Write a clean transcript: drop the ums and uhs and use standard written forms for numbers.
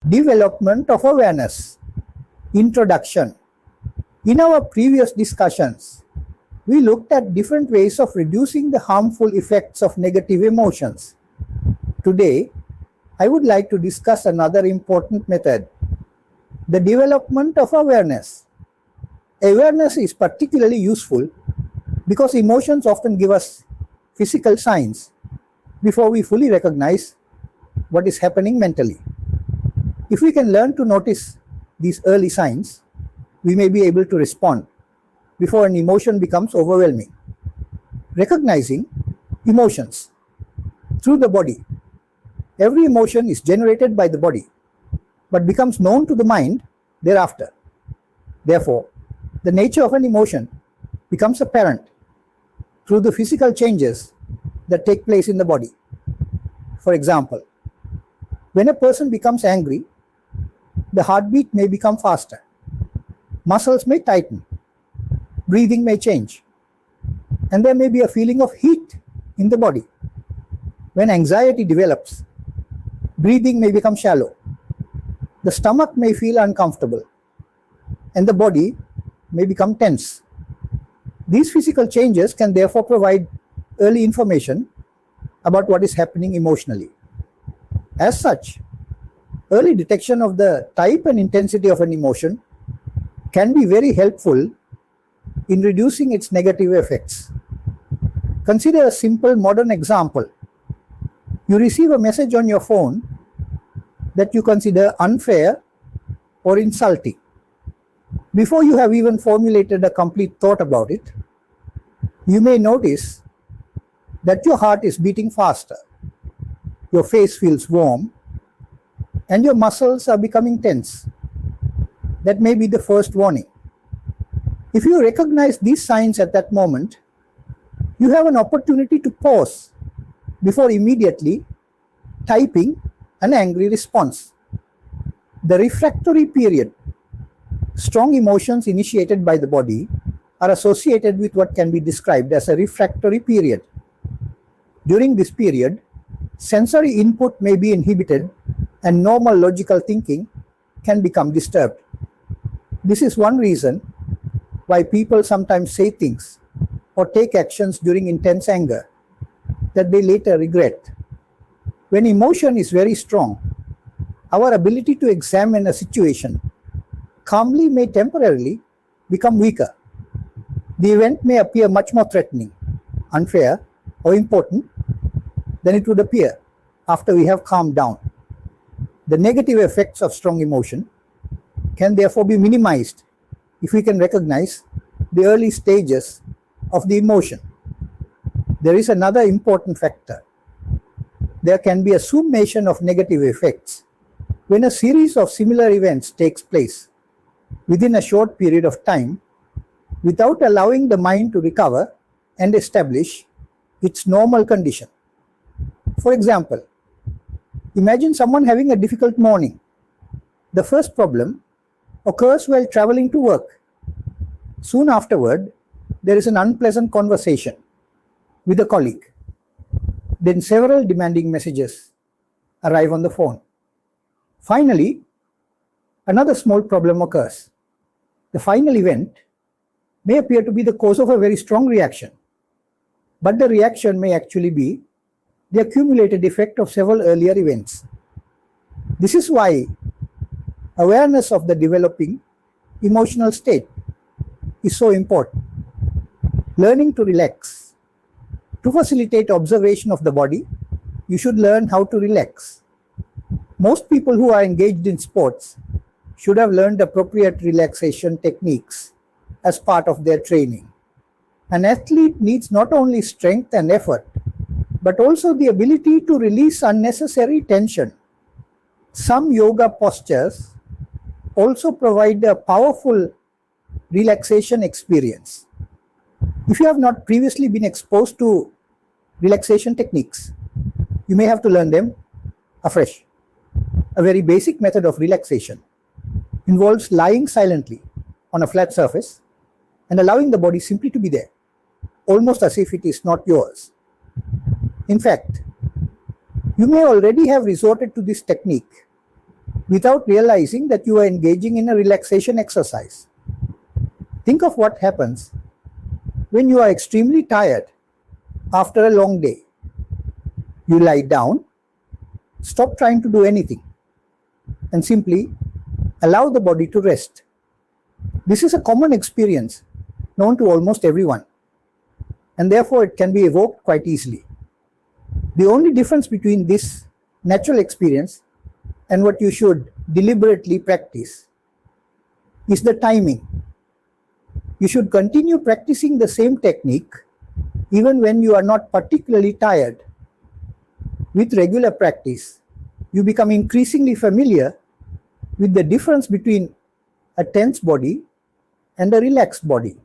Development of awareness. Introduction. In our previous discussions, we looked at different ways of reducing the harmful effects of negative emotions. Today, I would like to discuss another important method, the development of awareness. Awareness is particularly useful because emotions often give us physical signs before we fully recognize what is happening mentally. If we can learn to notice these early signs, we may be able to respond before an emotion becomes overwhelming. Recognizing emotions through the body. Every emotion is generated by the body, but becomes known to the mind thereafter. Therefore, the nature of an emotion becomes apparent through the physical changes that take place in the body. For example, when a person becomes angry, the heartbeat may become faster, muscles may tighten, breathing may change, and there may be a feeling of heat in the body. When anxiety develops, breathing may become shallow, the stomach may feel uncomfortable, and the body may become tense. These physical changes can therefore provide early information about what is happening emotionally. As such, early detection of the type and intensity of an emotion can be very helpful in reducing its negative effects. Consider a simple modern example. You receive a message on your phone that you consider unfair or insulting. Before you have even formulated a complete thought about it, you may notice that your heart is beating faster, your face feels warm, and your muscles are becoming tense. That may be the first warning. If you recognize these signs at that moment, you have an opportunity to pause before immediately typing an angry response. The refractory period. Strong emotions initiated by the body are associated with what can be described as a refractory period. During this period, sensory input may be inhibited and normal logical thinking can become disturbed. This is one reason why people sometimes say things or take actions during intense anger that they later regret. When emotion is very strong, our ability to examine a situation calmly may temporarily become weaker. The event may appear much more threatening, unfair, or important than it would appear after we have calmed down. The negative effects of strong emotion can therefore be minimized if we can recognize the early stages of the emotion. There is another important factor. There can be a summation of negative effects when a series of similar events takes place within a short period of time without allowing the mind to recover and establish its normal condition. For example, imagine someone having a difficult morning. The first problem occurs while traveling to work. Soon afterward, there is an unpleasant conversation with a colleague. Then several demanding messages arrive on the phone. Finally, another small problem occurs. The final event may appear to be the cause of a very strong reaction, but the reaction may actually be the accumulated effect of several earlier events. This is why awareness of the developing emotional state is so important. Learning to relax. To facilitate observation of the body, you should learn how to relax. Most people who are engaged in sports should have learned appropriate relaxation techniques as part of their training. An athlete needs not only strength and effort, but also the ability to release unnecessary tension. Some yoga postures also provide a powerful relaxation experience. If you have not previously been exposed to relaxation techniques, you may have to learn them afresh. A very basic method of relaxation involves lying silently on a flat surface and allowing the body simply to be there, almost as if it is not yours. In fact, you may already have resorted to this technique without realizing that you are engaging in a relaxation exercise. Think of what happens when you are extremely tired after a long day. You lie down, stop trying to do anything, and simply allow the body to rest. This is a common experience known to almost everyone, and therefore it can be evoked quite easily. The only difference between this natural experience and what you should deliberately practice is the timing. You should continue practicing the same technique even when you are not particularly tired. With regular practice, you become increasingly familiar with the difference between a tense body and a relaxed body.